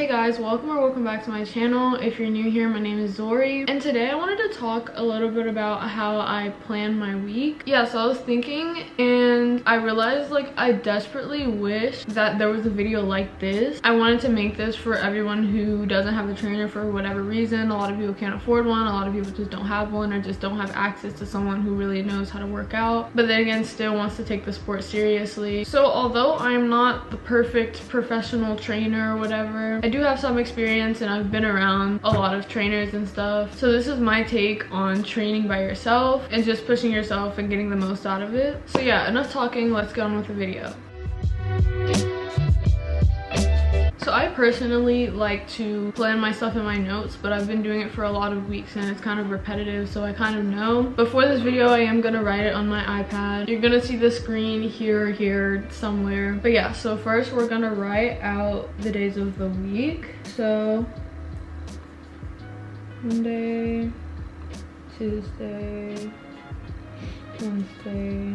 Hey guys, welcome back to my channel. If you're new here, my name is Zori, and today I wanted to talk a little bit about how I plan my week. Yeah, so I was thinking and I realized like I desperately wish that there was a video like this. I wanted to make this for everyone who doesn't have a trainer for whatever reason. A lot of people can't afford one, a lot of people just don't have one, or just don't have access to someone who really knows how to work out, but then again still wants to take the sport seriously. So although I'm not the perfect professional trainer or whatever, I do have some experience and I've been around a lot of trainers and stuff. So this is my take on training by yourself and just pushing yourself and getting the most out of it. So yeah, enough talking, let's get on with the video. So I personally like to plan my stuff in my notes, but I've been doing it for a lot of weeks and it's kind of repetitive, so I kind of know. But for this video, I am gonna write it on my iPad. You're gonna see the screen here, somewhere. But yeah, so first we're gonna write out the days of the week. So Monday, Tuesday, Wednesday.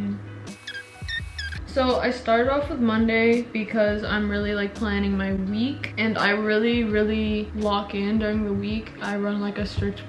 So I started off with Monday because I'm really like planning my week, and I really lock in during the week. I run like a strict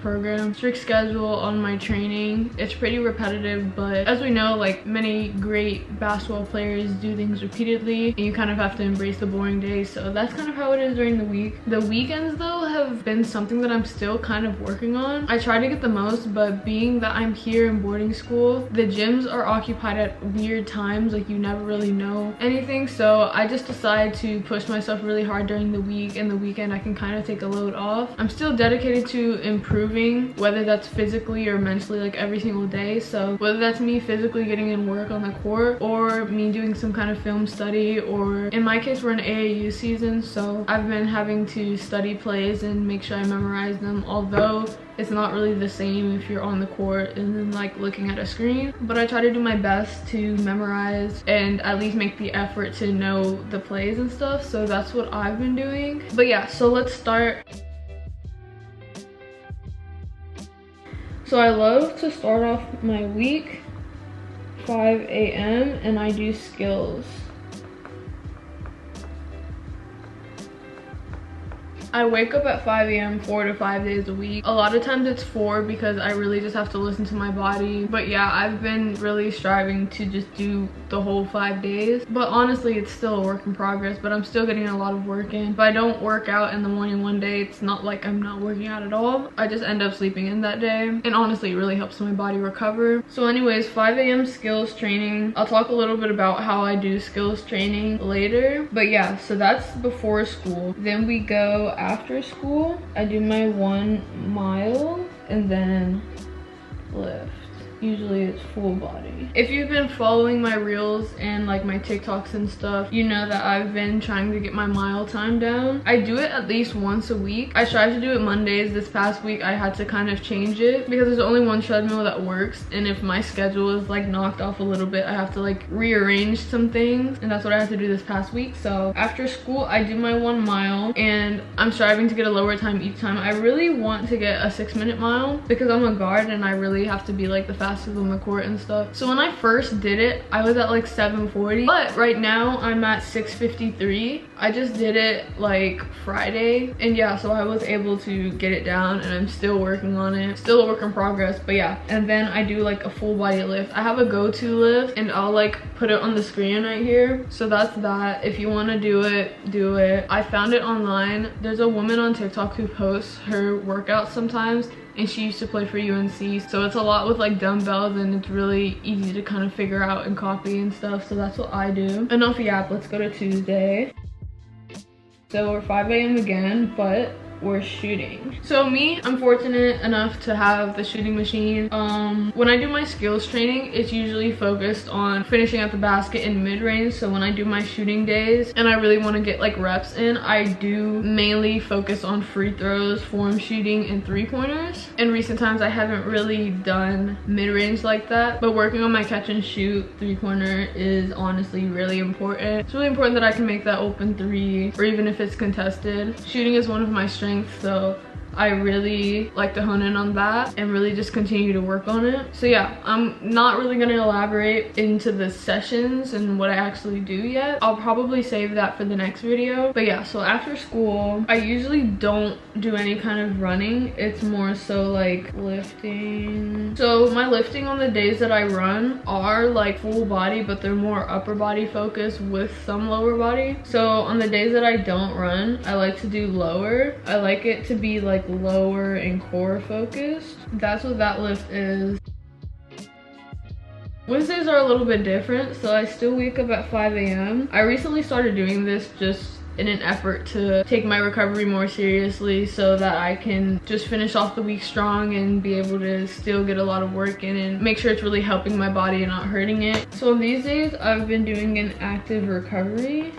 schedule on my training. It's pretty repetitive, but as we know, like many great basketball players do things repeatedly and you kind of have to embrace the boring days. So that's kind of how it is during the week. The weekends though have been something that I'm still kind of working on. I try to get the most, but being that I'm here in boarding school, the gyms are occupied at weird times, like you never really know anything. So I just decided to push myself really hard during the week, and the weekend I can kind of take a load off. I'm still dedicated to improving, whether that's physically or mentally, like every single day. So whether that's me physically getting in work on the court, or me doing some kind of film study, or in my case we're in AAU season, so I've been having to study plays and make sure I memorize them, although it's not really the same if you're on the court and then like looking at a screen. But I try to do my best to memorize and at least make the effort to know the plays and stuff. So that's what I've been doing. But yeah, so let's start. So I love to start off my week 5 a.m. and I do skills. I wake up at 5 a.m. 4 to 5 days a week. A lot of times it's 4 because I really just have to listen to my body. But yeah, I've been really striving to just do the whole 5 days. But honestly, it's still a work in progress, but I'm still getting a lot of work in. If I don't work out in the morning one day, it's not like I'm not working out at all. I just end up sleeping in that day. And honestly, it really helps my body recover. So anyways, 5 a.m. skills training. I'll talk a little bit about how I do skills training later. But yeah, so that's before school. Then we go after school. I do my 1 mile and then lift. Usually it's full body. If you've been following my reels and like my TikToks and stuff, you know that I've been trying to get my mile time down. I do it at least once a week. I try to do it Mondays. This past week I had to kind of change it because there's only one treadmill that works, and if my schedule is like knocked off a little bit, I have to like rearrange some things, and that's what I have to do this past week. So after school I do my 1 mile and I'm striving to get a lower time each time. I really want to get a 6-minute mile because I'm a guard and I really have to be like the fastest on the court and stuff. So when I first did it, I was at like 7:40, but right now I'm at 6:53. I just did it like Friday, and yeah, so I was able to get it down, and I'm still working on it. Still a work in progress, but yeah. And then I do like a full body lift. I have a go-to lift and I'll like put it on the screen right here. So that's that. If you want to do it, do it. I found it online. There's a woman on TikTok who posts her workouts sometimes, and she used to play for UNC, so it's a lot with like dumbbells and it's really easy to kind of figure out and copy and stuff. So that's what I do. Enough yap, let's go to Tuesday. So we're 5 a.m. again, but we're shooting. So me, I'm fortunate enough to have the shooting machine. When I do my skills training, it's usually focused on finishing at the basket in mid-range. So when I do my shooting days and I really want to get like reps in, I do mainly focus on free throws, form shooting, and 3-pointers. In recent times I haven't really done mid-range like that, but working on my catch and shoot 3-pointer is honestly really important. It's really important that I can make that open 3, or even if it's contested. Shooting is one of my strengths, so I really like to hone in on that and really just continue to work on it. So yeah, I'm not really going to elaborate into the sessions and what I actually do yet. I'll probably save that for the next video. But yeah, so after school, I usually don't do any kind of running. It's more so like lifting. So my lifting on the days that I run are like full body, but they're more upper body focused with some lower body. So on the days that I don't run, I like to do lower. I like it to be like lower and core focused. That's what that lift is. Wednesdays are a little bit different, so I still wake up at 5 a.m. I recently started doing this just in an effort to take my recovery more seriously so that I can just finish off the week strong and be able to still get a lot of work in and make sure it's really helping my body and not hurting it. So these days I've been doing an active recovery.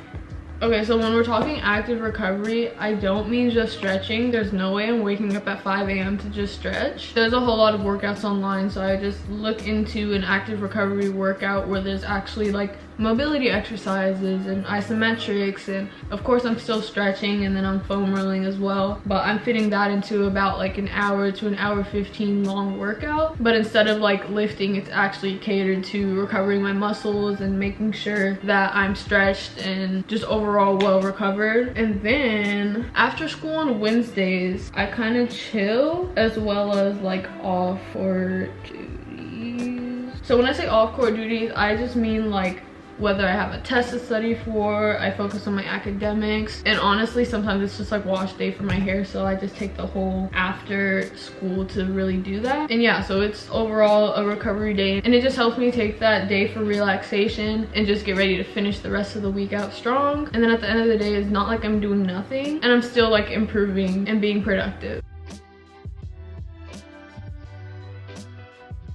Okay, so when we're talking active recovery, I don't mean just stretching. There's no way I'm waking up at 5 a.m. to just stretch. There's a whole lot of workouts online, so I just look into an active recovery workout where there's actually like mobility exercises and isometrics, and of course I'm still stretching, and then I'm foam rolling as well, but I'm fitting that into about like an hour to an hour 15 long workout. But instead of like lifting, it's actually catered to recovering my muscles and making sure that I'm stretched and just overall well recovered. And then after school on Wednesdays, I kind of chill as well as like off for duties. So when I say off court duties, I just mean like whether I have a test to study for, I focus on my academics, and honestly sometimes it's just like wash day for my hair, so I just take the whole after school to really do that. And yeah, so it's overall a recovery day, and it just helps me take that day for relaxation and just get ready to finish the rest of the week out strong. And then at the end of the day, it's not like I'm doing nothing, and I'm still like improving and being productive.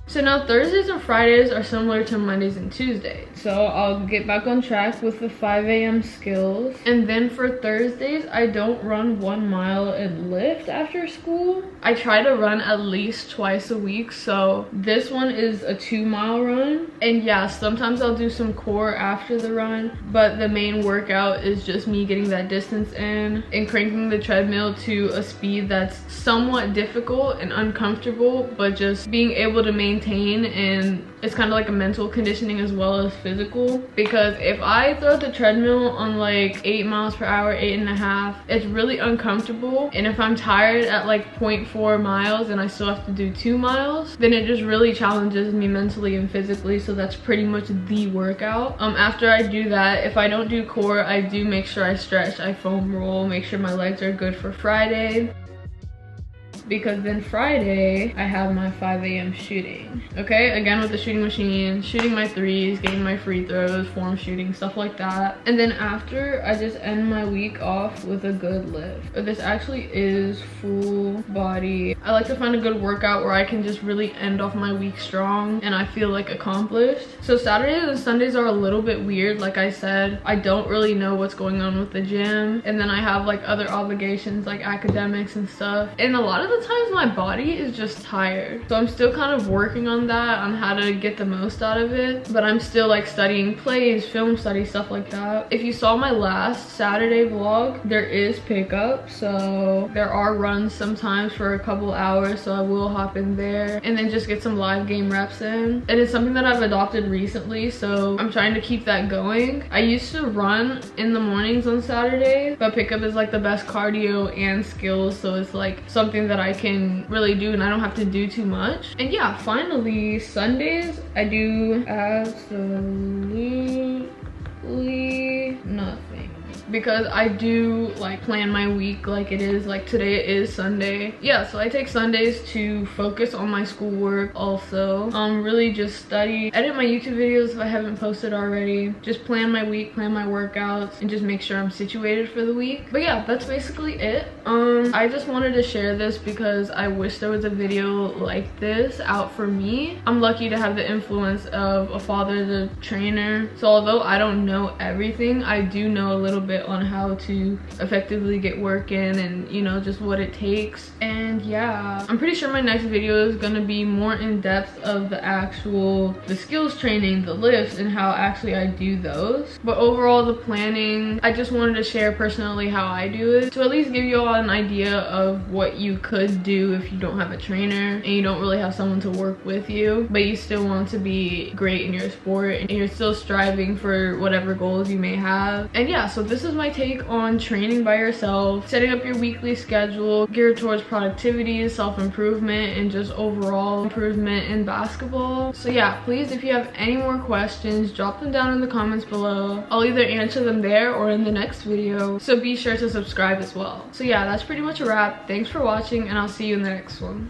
So now Thursdays and Fridays are similar to Mondays and Tuesdays. So I'll get back on track with the 5 a.m. skills. And then for Thursdays, I don't run 1 mile and lift after school. I try to run at least twice a week. So this one is a 2 mile run. And yeah, sometimes I'll do some core after the run, but the main workout is just me getting that distance in and cranking the treadmill to a speed that's somewhat difficult and uncomfortable, but just being able to maintain, and it's kind of like a mental conditioning as well as physical, because if I throw the treadmill on like 8 miles per hour, 8.5, it's really uncomfortable. And if I'm tired at like 0.4 miles and I still have to do 2 miles, then it just really challenges me mentally and physically. So that's pretty much the workout. After I do that, if I don't do core, I do make sure I stretch, I foam roll, make sure my legs are good for Friday, because then Friday I have my 5 a.m. shooting. Okay, again with the shooting machine, shooting my threes, getting my free throws, form shooting, stuff like that. And then after, I just end my week off with a good lift. This actually is full body. I like to find a good workout where I can just really end off my week strong and I feel like accomplished. So Saturdays and Sundays are a little bit weird. Like I said, I don't really know what's going on with the gym, and then I have like other obligations like academics and stuff, and a lot of the times my body is just tired. So I'm still kind of working on that, on how to get the most out of it, but I'm still like studying plays, film study, stuff like that. If you saw my last Saturday vlog, there is pickup, so there are runs sometimes for a couple hours, so I will hop in there and then just get some live game reps in. And it's something that I've adopted recently, so I'm trying to keep that going. I used to run in the mornings on Saturday, but pickup is like the best cardio and skills, so it's like something that I can really do and I don't have to do too much. And yeah, finally Sundays I do absolutely nothing, because I do like plan my week like it is, like today is Sunday. Yeah, so I take Sundays to focus on my schoolwork, also really just study, edit my YouTube videos if I haven't posted already, just plan my week, plan my workouts, and just make sure I'm situated for the week. But yeah, that's basically it. I just wanted to share this because I wish there was a video like this out for me. I'm lucky to have the influence of a father, the trainer, so although I don't know everything, I do know a little bit bit on how to effectively get work in, and you know, just what it takes. And yeah, I'm pretty sure my next video is gonna be more in depth of the skills training, the lifts, and how actually I do those. But overall, the planning, I just wanted to share personally how I do it, to at least give you all an idea of what you could do if you don't have a trainer and you don't really have someone to work with you, but you still want to be great in your sport and you're still striving for whatever goals you may have. And yeah, so this is my take on training by yourself, setting up your weekly schedule geared towards productivity, self-improvement, and just overall improvement in basketball. So yeah, please, if you have any more questions, drop them down in the comments below. I'll either answer them there or in the next video, so be sure to subscribe as well. So yeah, that's pretty much a wrap. Thanks for watching, and I'll see you in the next one.